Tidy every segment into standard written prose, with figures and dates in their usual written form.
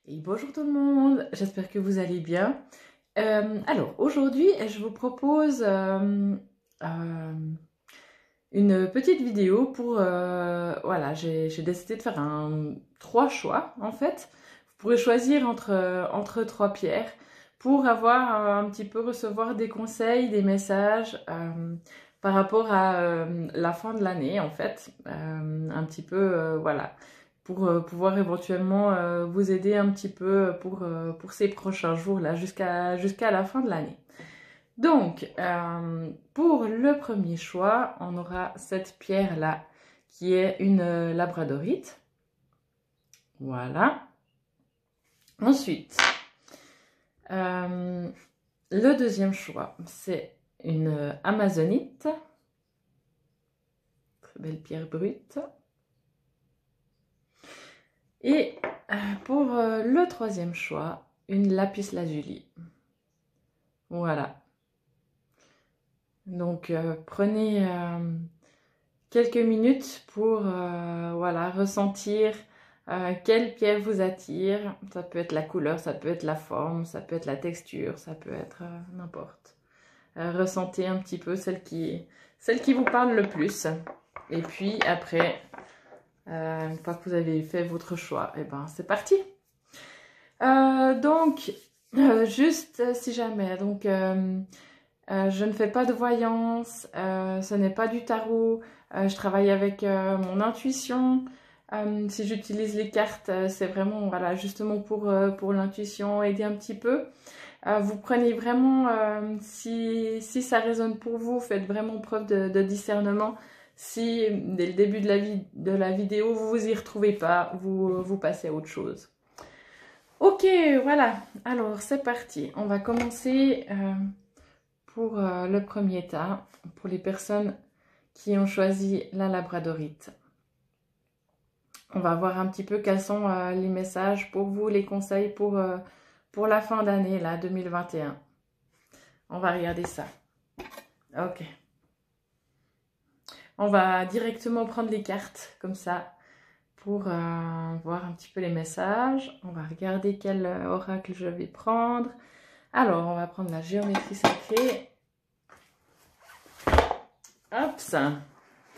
Et bonjour tout le monde, j'espère que vous allez bien. Alors aujourd'hui, je vous propose une petite vidéo pour... voilà, j'ai décidé de faire trois choix en fait. Vous pourrez choisir entre trois pierres pour avoir un petit peu recevoir des conseils, des messages par rapport à la fin de l'année en fait. Un petit peu, voilà, pour pouvoir éventuellement vous aider un petit peu pour ces prochains jours là jusqu'à la fin de l'année. Donc, pour le premier choix, on aura cette pierre-là qui est une labradorite. Voilà. Ensuite, le deuxième choix, c'est une amazonite. Très belle pierre brute. Et pour le troisième choix, une lapis lazuli. Voilà. Donc, prenez quelques minutes pour voilà, ressentir quelle pierre vous attire. Ça peut être la couleur, ça peut être la forme, ça peut être la texture, ça peut être n'importe. Ressentez un petit peu celle qui vous parle le plus. Et puis après, une fois que vous avez fait votre choix, et ben c'est parti. Donc, juste si jamais, donc je ne fais pas de voyance, ce n'est pas du tarot, je travaille avec mon intuition. Si j'utilise les cartes, c'est vraiment voilà, justement pour l'intuition, aider un petit peu. Vous prenez vraiment, si ça résonne pour vous, faites vraiment preuve de discernement. Si dès le début de la vidéo, vous vous y retrouvez pas, vous passez à autre chose. Ok, voilà, alors c'est parti. On va commencer pour le premier tas, pour les personnes qui ont choisi la labradorite. On va voir un petit peu quels sont les messages pour vous, les conseils pour la fin d'année, là, 2021. On va regarder ça. Ok. On va directement prendre les cartes, comme ça, pour voir un petit peu les messages. On va regarder quel oracle je vais prendre. Alors, on va prendre la géométrie sacrée. Hop, ça.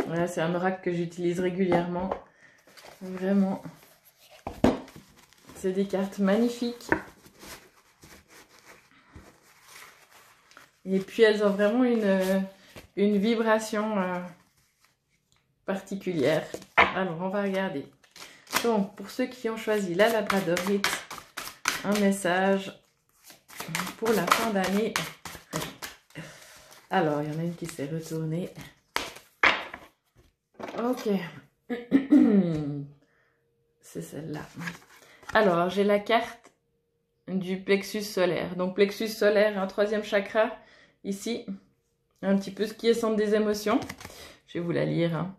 Voilà, c'est un oracle que j'utilise régulièrement. Vraiment. C'est des cartes magnifiques. Et puis, elles ont vraiment une vibration particulière. Alors, on va regarder. Donc, pour ceux qui ont choisi la labradorite, un message pour la fin d'année. Alors, il y en a une qui s'est retournée. Ok. C'est celle-là. Alors, j'ai la carte du plexus solaire. Donc, plexus solaire, un troisième chakra, ici. Un petit peu ce qui est centre des émotions. Je vais vous la lire. Hein.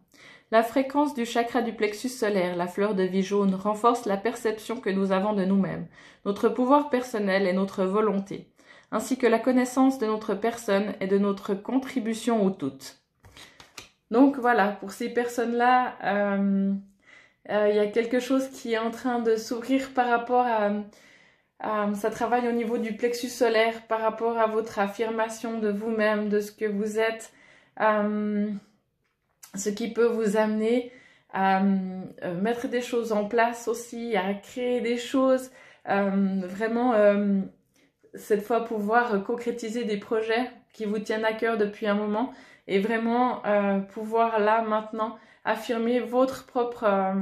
La fréquence du chakra du plexus solaire, la fleur de vie jaune, renforce la perception que nous avons de nous-mêmes, notre pouvoir personnel et notre volonté, ainsi que la connaissance de notre personne et de notre contribution au tout. Donc voilà, pour ces personnes-là, y a quelque chose qui est en train de s'ouvrir par rapport à ça travaille au niveau du plexus solaire, par rapport à votre affirmation de vous-même, de ce que vous êtes, ce qui peut vous amener à mettre des choses en place aussi, à créer des choses, vraiment cette fois pouvoir concrétiser des projets qui vous tiennent à cœur depuis un moment et vraiment pouvoir là maintenant affirmer votre propre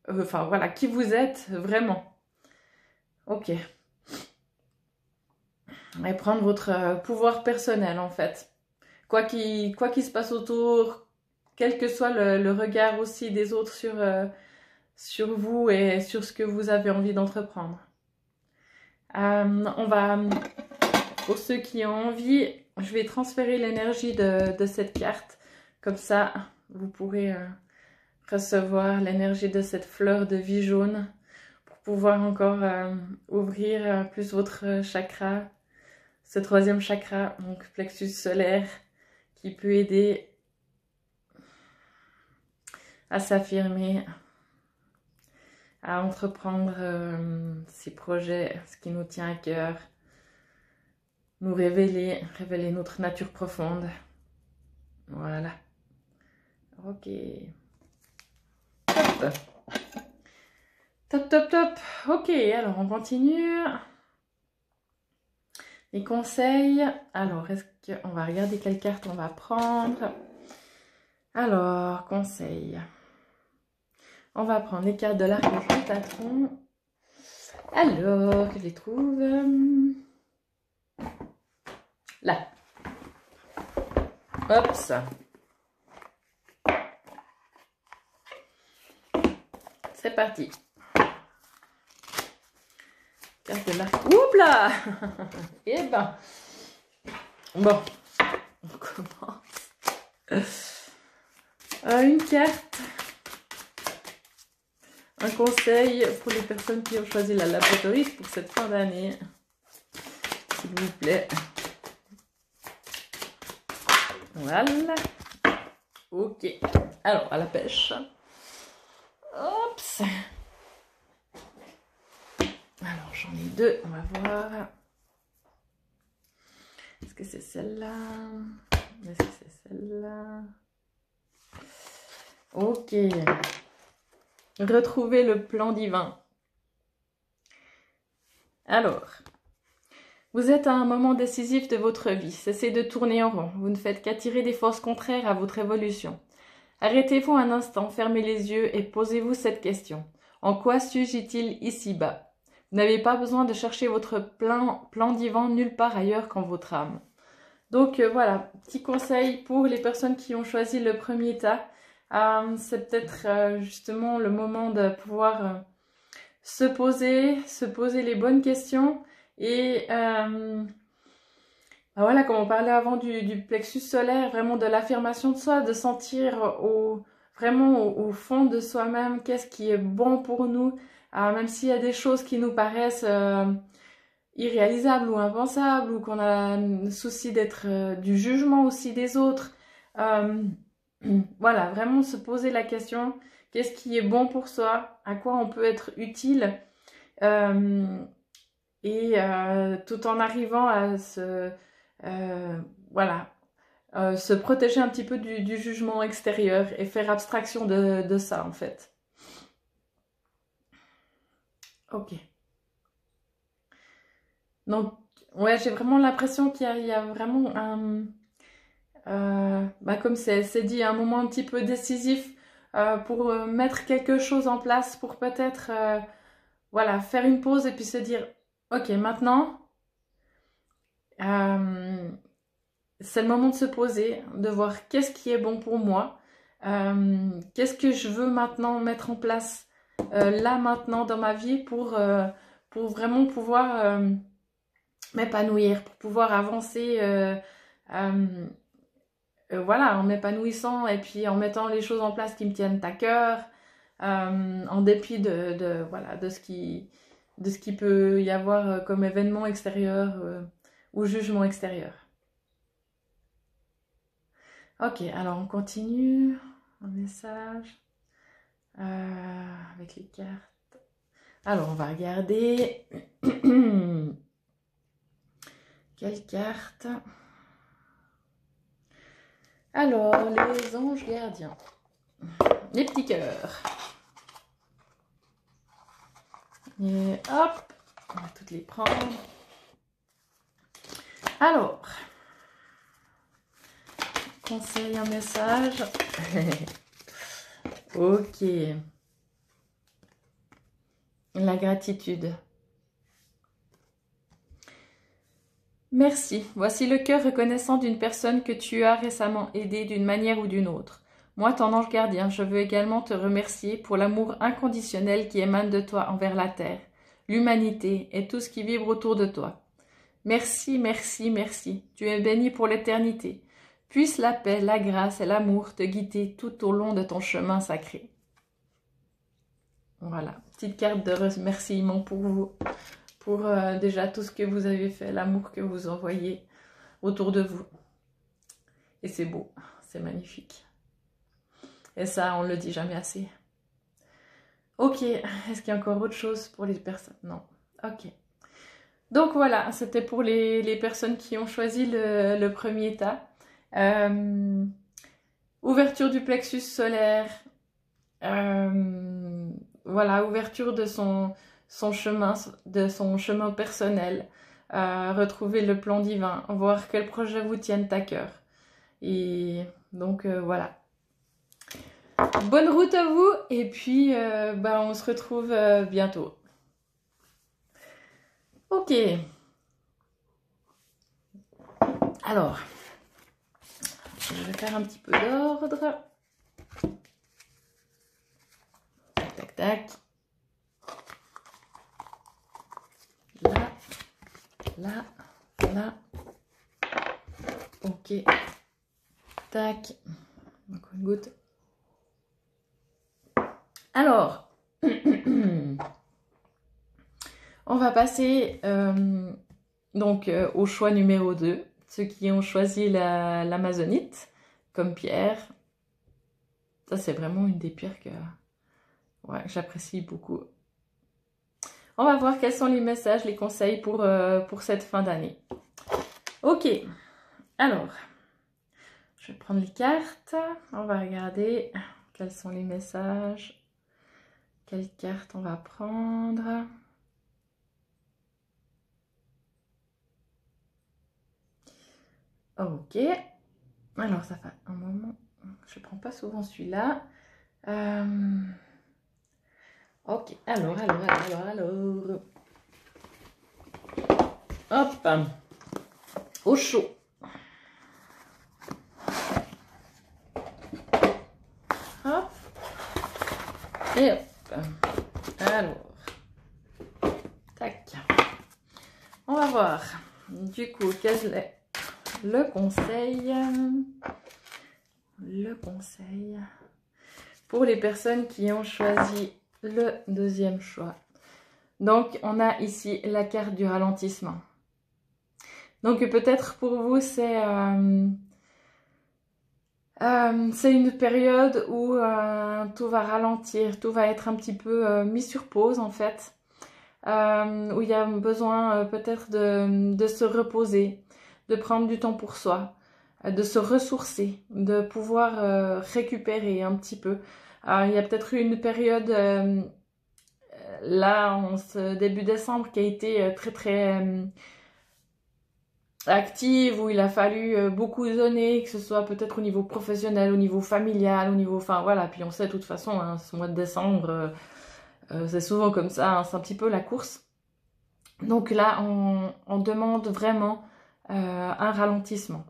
enfin voilà, qui vous êtes vraiment. Ok. Et prendre votre pouvoir personnel en fait. Quoi qu'il se passe autour, quel que soit le regard aussi des autres sur vous et sur ce que vous avez envie d'entreprendre. On va, pour ceux qui ont envie, je vais transférer l'énergie de cette carte. Comme ça, vous pourrez recevoir l'énergie de cette fleur de vie jaune pour pouvoir encore ouvrir plus votre chakra, ce troisième chakra, donc plexus solaire, qui peut aider à s'affirmer, à entreprendre ces projets, ce qui nous tient à cœur, nous révéler notre nature profonde. Voilà. Ok. Top. Top, top, top. Ok, alors on continue. Les conseils. Alors, est-ce qu'on va regarder quelle carte on va prendre? Alors, conseils. On va prendre les cartes de l'archange Métatron. Alors, je les trouve là. Hop, ça. C'est parti. Carte de l'arc. Oups là. Eh ben. Bon, on commence. Une carte. Un conseil pour les personnes qui ont choisi la laboratoriste pour cette fin d'année. S'il vous plaît. Voilà. Ok. Alors, à la pêche. Oups. Alors, j'en ai deux. On va voir. Est-ce que c'est celle-là? Est-ce que c'est celle-là? Ok. Retrouver le plan divin. Alors, vous êtes à un moment décisif de votre vie. Cessez de tourner en rond. Vous ne faites qu'attirer des forces contraires à votre évolution. Arrêtez-vous un instant, fermez les yeux et posez-vous cette question. En quoi suis-je utile ici-bas? Vous n'avez pas besoin de chercher votre plan divin nulle part ailleurs qu'en votre âme. Donc voilà, petit conseil pour les personnes qui ont choisi le premier tas. C'est peut-être justement le moment de pouvoir se poser les bonnes questions et voilà, comme on parlait avant du plexus solaire, vraiment de l'affirmation de soi, de sentir vraiment au fond de soi-même qu'est-ce qui est bon pour nous, même s'il y a des choses qui nous paraissent irréalisables ou impensables, ou qu'on a le souci d'être du jugement aussi des autres. Voilà, vraiment se poser la question, qu'est-ce qui est bon pour soi, à quoi on peut être utile, tout en arrivant à se protéger un petit peu du jugement extérieur et faire abstraction de ça en fait. Ok. Donc, ouais, j'ai vraiment l'impression qu'il y a vraiment comme c'est dit, un moment un petit peu décisif pour mettre quelque chose en place, pour peut-être voilà, faire une pause et puis se dire, ok, maintenant, c'est le moment de se poser, de voir qu'est-ce qui est bon pour moi, qu'est-ce que je veux maintenant mettre en place là, maintenant, dans ma vie pour vraiment pouvoir m'épanouir, pour pouvoir avancer voilà, en m'épanouissant et puis en mettant les choses en place qui me tiennent à cœur, en dépit voilà, de ce qui peut y avoir comme événement extérieur ou jugement extérieur. Ok, alors on continue. Un message avec les cartes. Alors on va regarder. Quelle carte? Alors, les anges gardiens. Les petits cœurs. Et hop, on va toutes les prendre. Alors, conseil, un message. Ok. La gratitude. Merci. Voici le cœur reconnaissant d'une personne que tu as récemment aidée d'une manière ou d'une autre. Moi, ton ange gardien, je veux également te remercier pour l'amour inconditionnel qui émane de toi envers la terre, l'humanité et tout ce qui vibre autour de toi. Merci, merci, merci. Tu es béni pour l'éternité. Puisse la paix, la grâce et l'amour te guider tout au long de ton chemin sacré. Voilà, petite carte de remerciement pour vous. Pour déjà tout ce que vous avez fait, l'amour que vous envoyez autour de vous. Et c'est beau, c'est magnifique. Et ça, on ne le dit jamais assez. Ok, est-ce qu'il y a encore autre chose pour les personnes? Non. Ok. Donc voilà, c'était pour les personnes qui ont choisi le premier tas. Ouverture du plexus solaire. Voilà, ouverture de son chemin personnel. Retrouver le plan divin. Voir quels projets vous tiennent à cœur. Et donc voilà. Bonne route à vous et puis on se retrouve bientôt. Ok. Alors, je vais faire un petit peu d'ordre. Tac, tac, tac. Là, là, là. Ok. Tac. Encore une goutte. Alors, on va passer au choix numéro 2. Ceux qui ont choisi l'amazonite comme pierre. Ça, c'est vraiment une des pierres que j'apprécie beaucoup. On va voir quels sont les messages, les conseils pour cette fin d'année. Ok, alors, je vais prendre les cartes. On va regarder quels sont les messages. Quelle carte on va prendre? Ok. Alors, ça fait un moment. Je ne prends pas souvent celui-là. Ok. Alors. Hop. Au chaud. Hop. Et hop. Alors. Tac. On va voir. Du coup, quel est le conseil pour les personnes qui ont choisi le deuxième choix. Donc, on a ici la carte du ralentissement. Donc, peut-être pour vous, c'est une période où tout va ralentir, tout va être un petit peu mis sur pause, en fait. Où il y a besoin peut-être de se reposer, de prendre du temps pour soi, de se ressourcer, de pouvoir récupérer un petit peu. Il y a peut-être eu une période là en ce début décembre qui a été très active, où il a fallu beaucoup donner, que ce soit peut-être au niveau professionnel, au niveau familial, au niveau... Enfin voilà, puis on sait de toute façon, hein, ce mois de décembre, c'est souvent comme ça, hein, c'est un petit peu la course. Donc là, on demande vraiment un ralentissement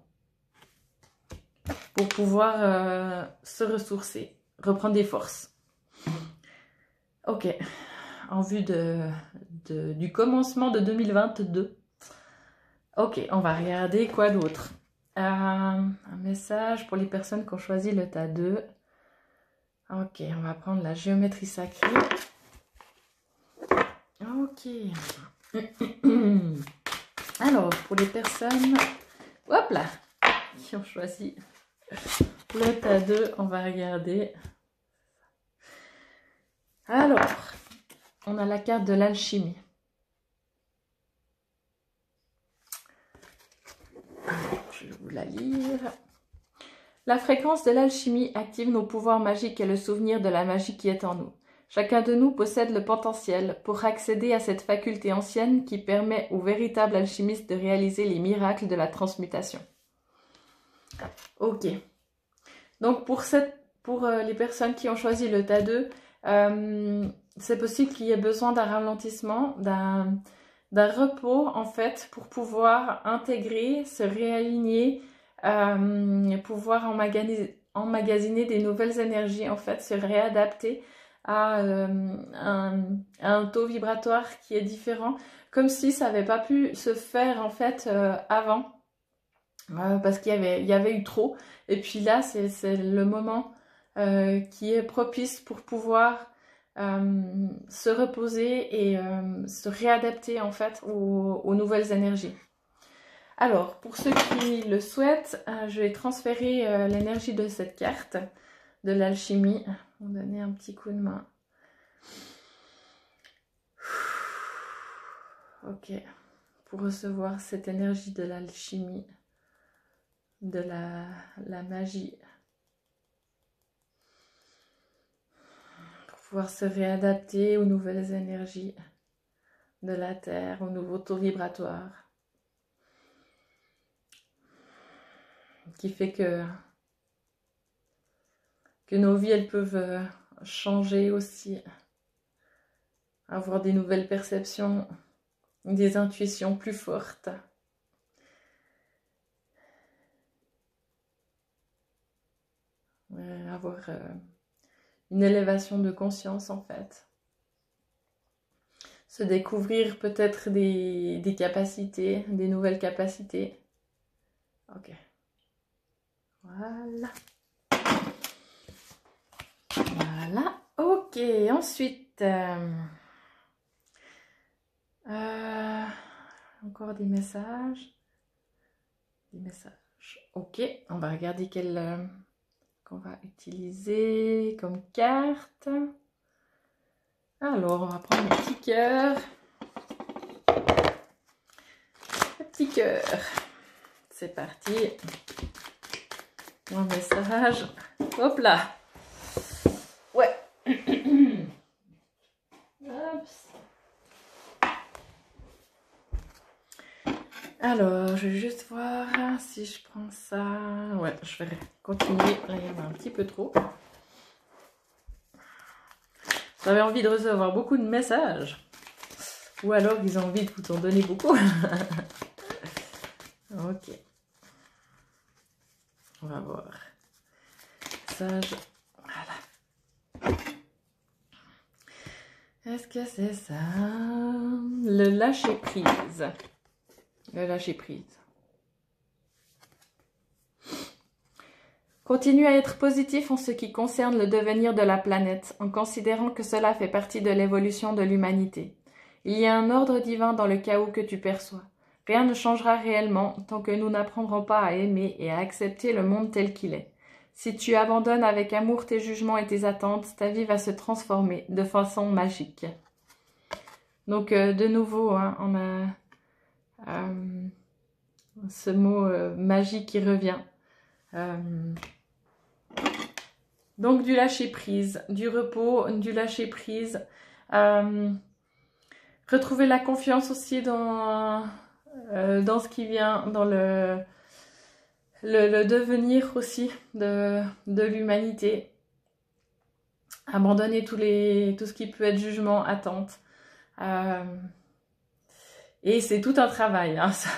pour pouvoir se ressourcer, reprendre des forces. Ok, en vue du commencement de 2022. Ok, on va regarder quoi d'autre. Un message pour les personnes qui ont choisi le tas 2. Ok, on va prendre la géométrie sacrée. Ok. Alors, pour les personnes, hop là, qui ont choisi le tas 2, on va regarder. Alors, on a la carte de l'alchimie. Je vais vous la lire. La fréquence de l'alchimie active nos pouvoirs magiques et le souvenir de la magie qui est en nous. Chacun de nous possède le potentiel pour accéder à cette faculté ancienne qui permet aux véritables alchimistes de réaliser les miracles de la transmutation. Ok. Donc pour les personnes qui ont choisi le tas 2, c'est possible qu'il y ait besoin d'un ralentissement, d'un repos en fait pour pouvoir intégrer, se réaligner, pouvoir emmagasiner des nouvelles énergies en fait, se réadapter à un taux vibratoire qui est différent, comme si ça n'avait pas pu se faire en fait avant, parce qu'il y avait eu trop. Et puis là, c'est le moment qui est propice pour pouvoir se reposer et se réadapter en fait aux nouvelles énergies. Alors, pour ceux qui le souhaitent, je vais transférer l'énergie de cette carte, de l'alchimie. On va donner un petit coup de main Ok, pour recevoir cette énergie de l'alchimie, de la magie, pour pouvoir se réadapter aux nouvelles énergies de la Terre, aux nouveaux taux vibratoires, qui fait que nos vies, elles peuvent changer aussi, avoir des nouvelles perceptions, des intuitions plus fortes. Avoir une élévation de conscience en fait. Se découvrir peut-être des capacités, des nouvelles capacités. Ok. Voilà. Voilà. Ok, ensuite... encore des messages. Des messages. Ok, on va regarder quel qu'on va utiliser comme carte. Alors, on va prendre le petit cœur. Le petit cœur. C'est parti. Un message. Hop là. Ouais. Oups. Alors, je vais juste voir si je prends ça. Ouais, je vais continuer. Là, il y en a un petit peu trop. J'avais envie de recevoir beaucoup de messages. Ou alors, ils ont envie de vous en donner beaucoup. Ok. On va voir. Message. Voilà. Est-ce que c'est ça? Le lâcher prise. Le lâcher prise. Continue à être positif en ce qui concerne le devenir de la planète, en considérant que cela fait partie de l'évolution de l'humanité. Il y a un ordre divin dans le chaos que tu perçois. Rien ne changera réellement tant que nous n'apprendrons pas à aimer et à accepter le monde tel qu'il est. Si tu abandonnes avec amour tes jugements et tes attentes, ta vie va se transformer de façon magique. Donc, de nouveau, hein, on a ce mot magie qui revient. Donc, du lâcher prise, du repos, du lâcher prise. Retrouver la confiance aussi dans ce qui vient, dans le devenir aussi de l'humanité. Abandonner tout ce qui peut être jugement, attente. Et c'est tout un travail, hein, ça.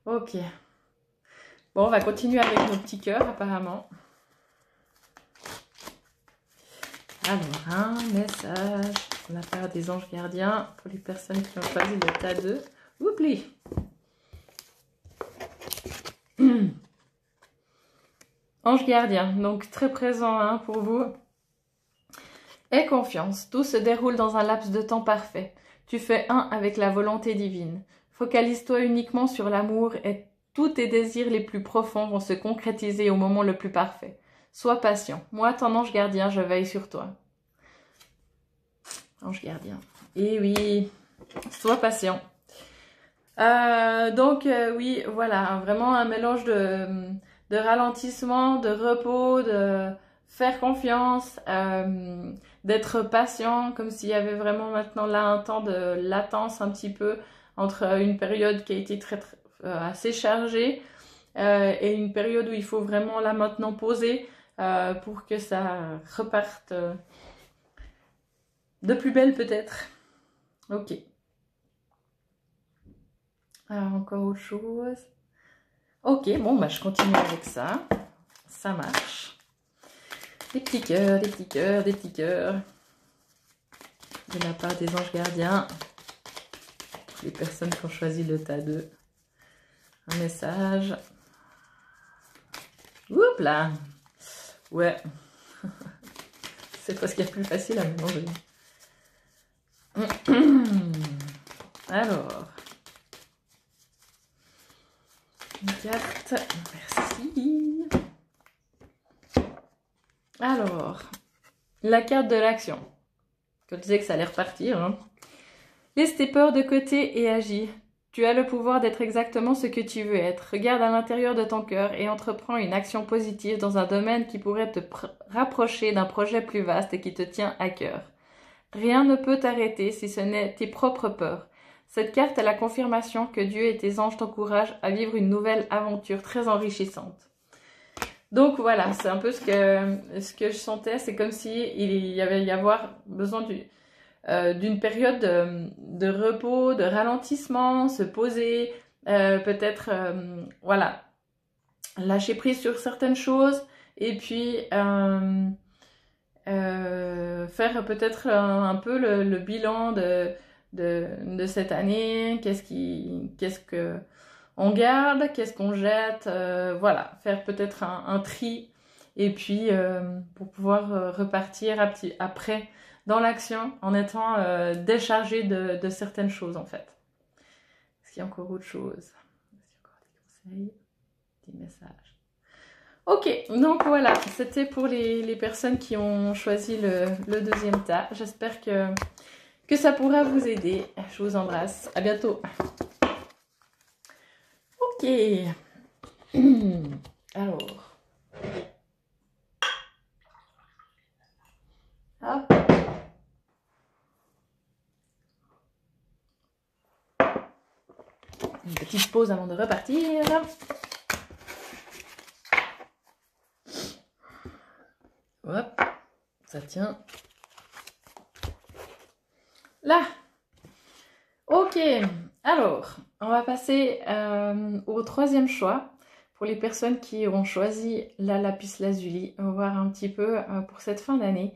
Ok. Bon, on va continuer avec nos petits cœurs, apparemment. Alors, un message de la part des anges gardiens pour les personnes qui ont choisi le tas 2. Oublie. Ange gardien, donc très présent hein, pour vous. Aie confiance, tout se déroule dans un laps de temps parfait. Tu fais un avec la volonté divine. Focalise-toi uniquement sur l'amour et tous tes désirs les plus profonds vont se concrétiser au moment le plus parfait. Sois patient. Moi, ton ange gardien, je veille sur toi. Ange gardien. Et oui, sois patient. Oui, voilà, vraiment un mélange de ralentissement, de repos, de faire confiance, d'être patient, comme s'il y avait vraiment maintenant là un temps de latence un petit peu entre une période qui a été assez chargée et une période où il faut vraiment là maintenant poser pour que ça reparte de plus belle peut-être. Ok. Alors, encore autre chose. Ok, bon, bah, je continue avec ça. Ça marche. Des petits cœurs, des petits cœurs, des petits cœurs. De la part des anges gardiens. Les personnes qui ont choisi le tas 2. Un message. Oups là. Ouais. C'est parce qu'il y a plus facile à mélanger. Alors. Une carte. Merci. Alors. la carte de l'action. Je disais que ça allait repartir. Hein. Laisse tes peurs de côté et agis. Tu as le pouvoir d'être exactement ce que tu veux être. Regarde à l'intérieur de ton cœur et entreprends une action positive dans un domaine qui pourrait te rapprocher d'un projet plus vaste et qui te tient à cœur. Rien ne peut t'arrêter si ce n'est tes propres peurs. Cette carte est la confirmation que Dieu et tes anges t'encouragent à vivre une nouvelle aventure très enrichissante. Donc voilà, c'est un peu ce que je sentais. C'est comme si il y avait besoin d'une période de repos, de ralentissement, se poser, peut-être, voilà, lâcher prise sur certaines choses et puis faire peut-être un peu le bilan de cette année, qu'est-ce que on garde, qu'est-ce qu'on jette, voilà, faire peut-être un tri et puis pour pouvoir repartir après dans l'action en étant déchargé de certaines choses en fait. Est-ce qu'il y a encore autre chose? Est-ce qu'il y a encore des conseils, des messages? Ok, donc voilà, c'était pour les personnes qui ont choisi le deuxième tas. J'espère que ça pourra vous aider. Je vous embrasse. À bientôt. Ok. Alors. Hop. Une petite pause avant de repartir. Hop. Ça tient. Là. Ok. Alors, on va passer au troisième choix. Pour les personnes qui ont choisi la lapis lazuli, on va voir un petit peu pour cette fin d'année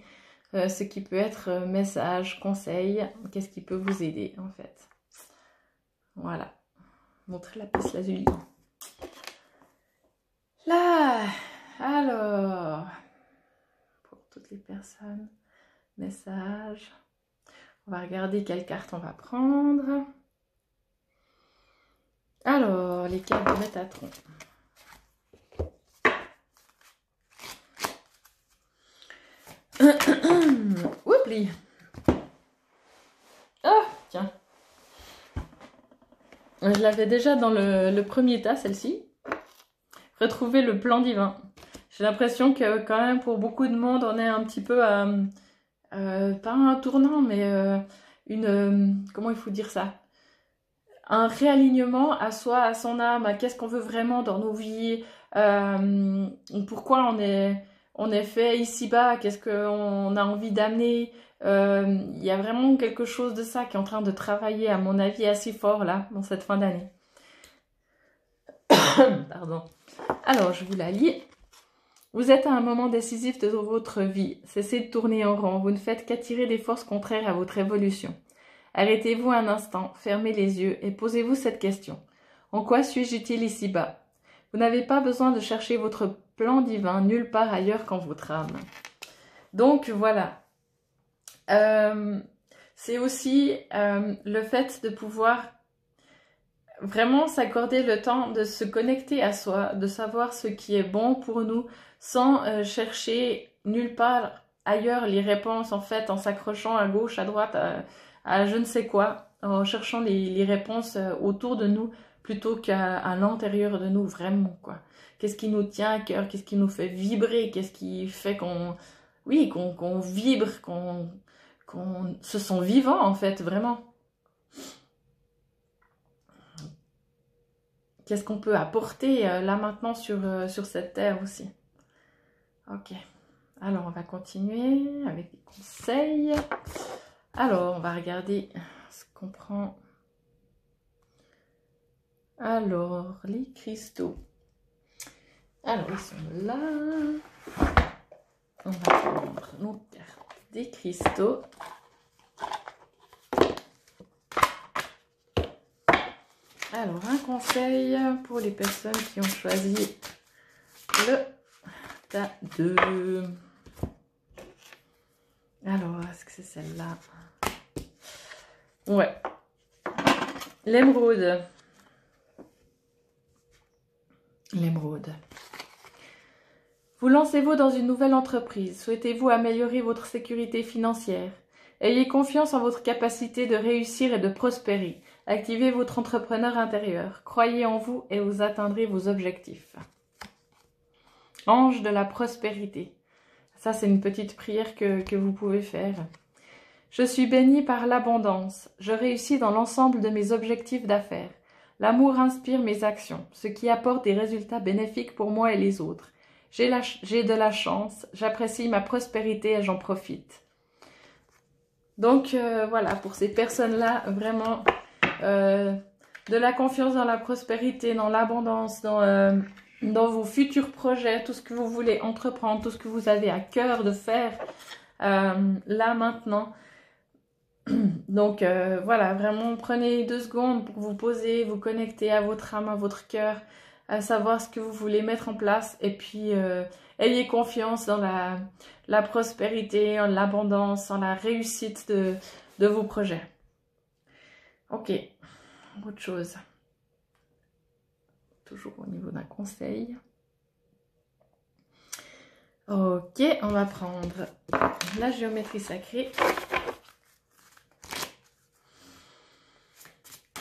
ce qui peut être message, conseil, qu'est-ce qui peut vous aider en fait. Voilà, montrer la lapis lazuli. Là, alors, pour toutes les personnes, message. On va regarder quelle carte on va prendre. Alors, les cartes de Métatron. Oupli. Ah, tiens. Je l'avais déjà dans le premier tas, celle-ci. Retrouver le plan divin. J'ai l'impression que quand même pour beaucoup de monde, on est un petit peu pas un tournant, mais comment il faut dire ça? Un réalignement à soi, à son âme, à qu'est-ce qu'on veut vraiment dans nos vies, pourquoi on est fait ici-bas, qu'est-ce qu'on a envie d'amener. Il y a vraiment quelque chose de ça qui est en train de travailler, à mon avis, assez fort là, dans cette fin d'année. Pardon. Alors, je vous la lis. Vous êtes à un moment décisif de votre vie. Cessez de tourner en rond. Vous ne faites qu'attirer des forces contraires à votre évolution. Arrêtez-vous un instant, fermez les yeux et posez-vous cette question. En quoi suis-je utile ici-bas? Vous n'avez pas besoin de chercher votre plan divin nulle part ailleurs qu'en votre âme. Donc voilà. C'est aussi le fait de pouvoir vraiment s'accorder le temps de se connecter à soi, de savoir ce qui est bon pour nous, sans chercher nulle part ailleurs les réponses, en fait, en s'accrochant à gauche, à droite, à je ne sais quoi, en cherchant les réponses autour de nous, plutôt qu'à l'intérieur de nous, vraiment, quoi. Qu'est-ce qui nous tient à cœur, qu'est-ce qui nous fait vibrer, qu'est-ce qui fait qu'on vibre, qu'on se sent vivant, en fait, vraiment. Qu'est-ce qu'on peut apporter là maintenant sur cette terre aussi. Ok. Alors, on va continuer avec des conseils. Alors, on va regarder ce qu'on prend. Alors, les cristaux. Alors, ils sont là. On va prendre nos cartes des cristaux. Alors, un conseil pour les personnes qui ont choisi le tas 2. Alors, est-ce que c'est celle-là? Ouais. L'émeraude. L'émeraude. Vous lancez-vous dans une nouvelle entreprise? Souhaitez-vous améliorer votre sécurité financière? Ayez confiance en votre capacité de réussir et de prospérer. Activez votre entrepreneur intérieur. Croyez en vous et vous atteindrez vos objectifs. Ange de la prospérité. Ça, c'est une petite prière que vous pouvez faire. Je suis bénie par l'abondance. Je réussis dans l'ensemble de mes objectifs d'affaires. L'amour inspire mes actions, ce qui apporte des résultats bénéfiques pour moi et les autres. J'ai de la chance, j'apprécie ma prospérité et j'en profite. Donc voilà, pour ces personnes-là, vraiment, de la confiance dans la prospérité, dans l'abondance, dans vos futurs projets, tout ce que vous voulez entreprendre, tout ce que vous avez à cœur de faire, là maintenant. Donc voilà, vraiment prenez 2 secondes pour vous poser, vous connecter à votre âme, à votre cœur, à savoir ce que vous voulez mettre en place et puis ayez confiance dans la prospérité, en l'abondance, en la réussite de vos projets. Ok, autre chose. Toujours au niveau d'un conseil. Ok, on va prendre la géométrie sacrée.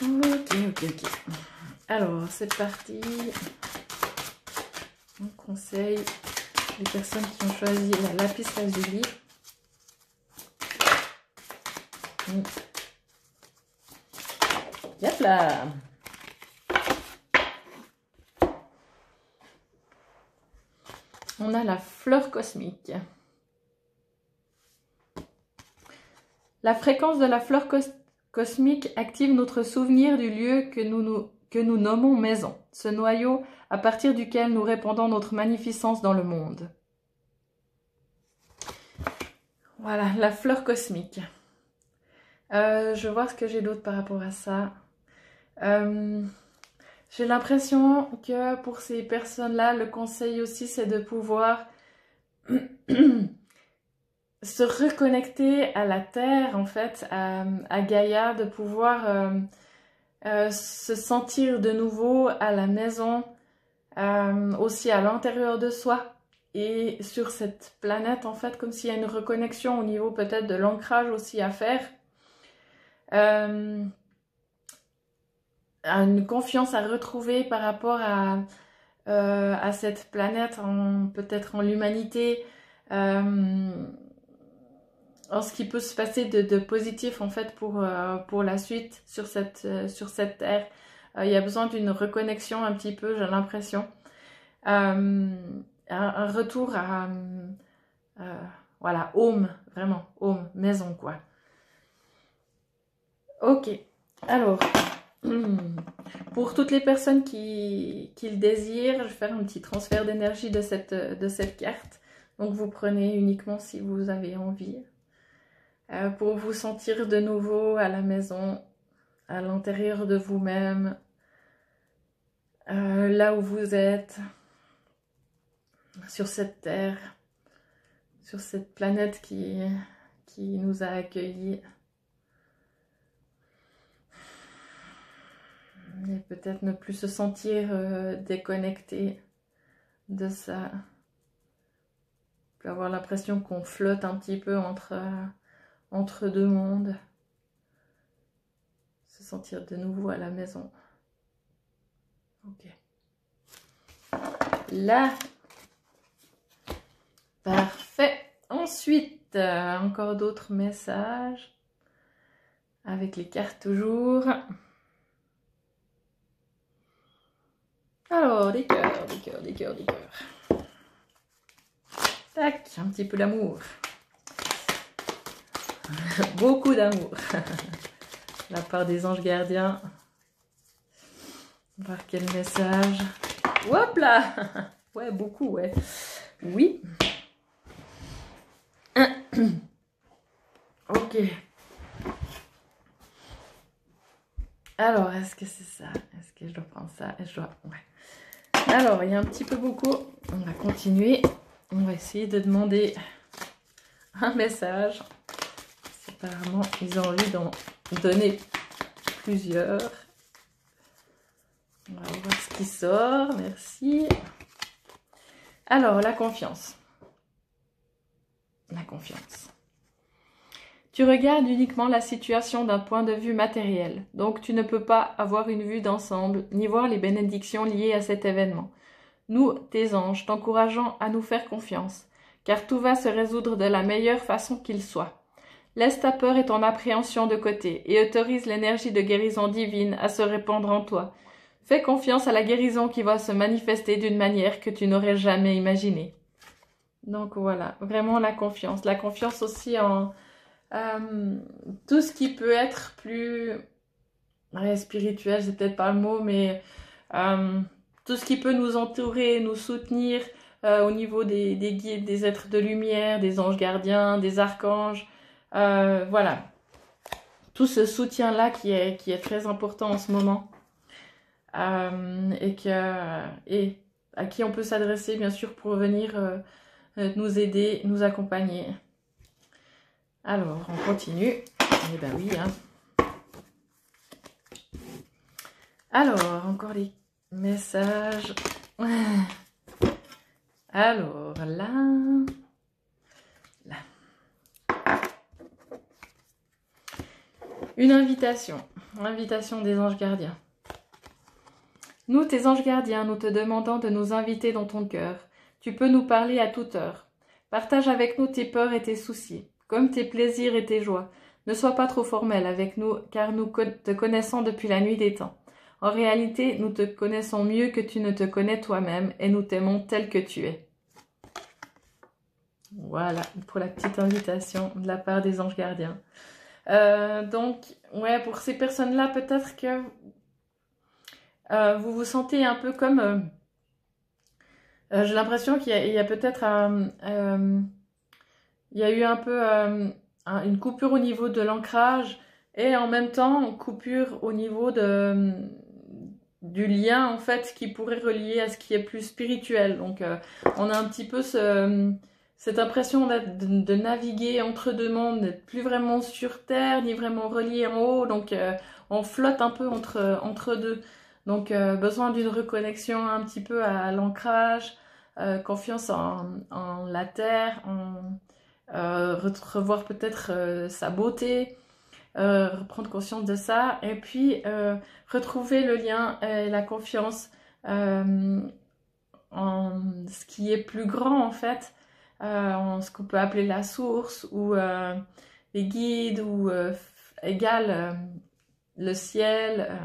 Ok. Alors, c'est parti. On conseille les personnes qui ont choisi la lapis lazuli. Yep là. On a la fleur cosmique. La fréquence de la fleur cosmique active notre souvenir du lieu que nous nommons maison, ce noyau à partir duquel nous répandons notre magnificence dans le monde. Voilà, la fleur cosmique. Je vais voir ce que j'ai d'autre par rapport à ça. J'ai l'impression que pour ces personnes-là, le conseil aussi, c'est de pouvoir se reconnecter à la terre, en fait, à Gaïa, de pouvoir se sentir de nouveau à la maison, aussi à l'intérieur de soi et sur cette planète, en fait, comme s'il y a une reconnexion au niveau peut-être de l'ancrage aussi à faire. Une confiance à retrouver par rapport à cette planète, peut-être en l'humanité, en ce qui peut se passer de positif en fait pour la suite sur cette terre. Il y a besoin d'une reconnexion un petit peu, j'ai l'impression. Un retour à voilà, home, vraiment, home, maison quoi. Ok, alors, pour toutes les personnes qui le désirent, je vais faire un petit transfert d'énergie de cette carte. Donc vous prenez uniquement si vous avez envie. Pour vous sentir de nouveau à la maison, à l'intérieur de vous-même, là où vous êtes, sur cette terre, sur cette planète qui nous a accueillis. Et peut-être ne plus se sentir déconnecté de ça. On peut avoir l'impression qu'on flotte un petit peu entre deux mondes. Se sentir de nouveau à la maison. Ok. Là. Parfait. Ensuite, encore d'autres messages. Avec les cartes toujours. Alors, des cœurs. Tac, un petit peu d'amour. Beaucoup d'amour. De la part des anges gardiens. On va voir quel message. Hop là. Ouais, beaucoup, ouais. Oui. Ok. Alors, est-ce que c'est ça? Est-ce que je dois prendre ça? Ouais. Alors, il y a un petit peu beaucoup. On va continuer. On va essayer de demander un message. Apparemment, ils ont envie d'en donner plusieurs. On va voir ce qui sort. Merci. Alors, la confiance. La confiance. Tu regardes uniquement la situation d'un point de vue matériel, donc tu ne peux pas avoir une vue d'ensemble, ni voir les bénédictions liées à cet événement. Nous, tes anges, t'encourageons à nous faire confiance, car tout va se résoudre de la meilleure façon qu'il soit. Laisse ta peur et ton appréhension de côté, et autorise l'énergie de guérison divine à se répandre en toi. Fais confiance à la guérison qui va se manifester d'une manière que tu n'aurais jamais imaginée. Donc voilà, vraiment la confiance. La confiance aussi en tout ce qui peut être plus spirituel, c'est peut-être pas le mot, mais tout ce qui peut nous entourer, nous soutenir au niveau des guides, des êtres de lumière, des anges gardiens, des archanges. Voilà, tout ce soutien-là qui est très important en ce moment et à qui on peut s'adresser bien sûr pour venir nous aider, nous accompagner. Alors, on continue. Eh ben oui, hein. Alors, encore les messages. Alors, là. Une invitation. Invitation des anges gardiens. Nous, tes anges gardiens, nous te demandons de nous inviter dans ton cœur. Tu peux nous parler à toute heure. Partage avec nous tes peurs et tes soucis, comme tes plaisirs et tes joies. Ne sois pas trop formel avec nous, car nous te connaissons depuis la nuit des temps. En réalité, nous te connaissons mieux que tu ne te connais toi-même, et nous t'aimons tel que tu es. Voilà, pour la petite invitation de la part des anges gardiens. Donc, ouais, pour ces personnes-là, peut-être que vous vous sentez un peu comme... j'ai l'impression qu'il y a peut-être... il y a eu un peu une coupure au niveau de l'ancrage et en même temps une coupure au niveau du lien en fait qui pourrait relier à ce qui est plus spirituel. Donc on a un petit peu cette impression de naviguer entre deux mondes, d'être plus vraiment sur terre ni vraiment relié en haut. Donc on flotte un peu entre deux. Donc besoin d'une reconnexion un petit peu à l'ancrage, confiance en la terre, revoir peut-être sa beauté, reprendre conscience de ça, et puis retrouver le lien et la confiance en ce qui est plus grand en fait, en ce qu'on peut appeler la source, ou les guides, ou égal le ciel,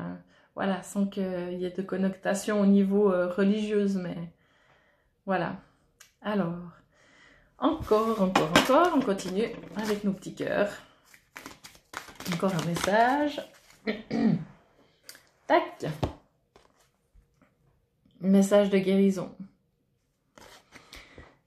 voilà, sans qu'il y ait de connotation au niveau religieuse, mais voilà. Alors... Encore, on continue avec nos petits cœurs. Encore un message. Tac. Message de guérison.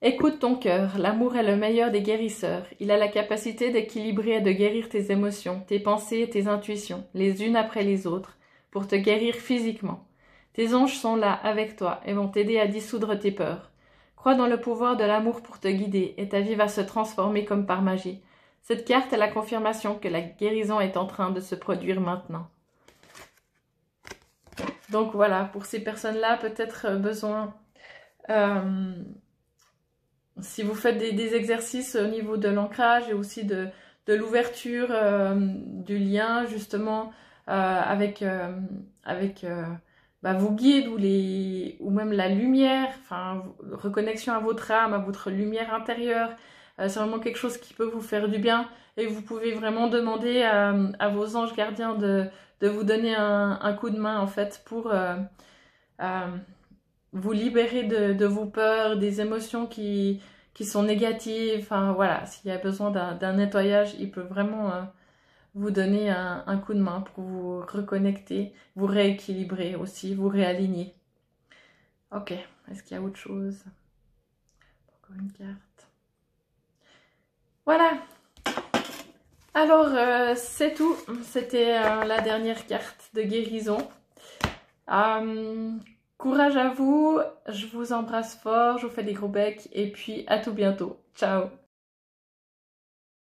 Écoute ton cœur, l'amour est le meilleur des guérisseurs. Il a la capacité d'équilibrer et de guérir tes émotions, tes pensées et tes intuitions, les unes après les autres, pour te guérir physiquement. Tes anges sont là avec toi et vont t'aider à dissoudre tes peurs. Crois dans le pouvoir de l'amour pour te guider et ta vie va se transformer comme par magie. Cette carte est la confirmation que la guérison est en train de se produire maintenant. Donc voilà, pour ces personnes-là, peut-être besoin, si vous faites des exercices au niveau de l'ancrage et aussi de l'ouverture du lien justement avec vos guides ou même la lumière, enfin, reconnexion à votre âme, à votre lumière intérieure. C'est vraiment quelque chose qui peut vous faire du bien et vous pouvez vraiment demander à vos anges gardiens de vous donner un coup de main en fait pour vous libérer de vos peurs, des émotions qui sont négatives. Enfin voilà, s'il y a besoin d'un nettoyage, il peut vraiment... vous donner un coup de main pour vous reconnecter, vous rééquilibrer aussi, vous réaligner. Ok, est-ce qu'il y a autre chose? Encore une carte. Voilà. Alors, c'est tout. C'était la dernière carte de guérison. Courage à vous. Je vous embrasse fort. Je vous fais des gros becs. Et puis, à tout bientôt. Ciao.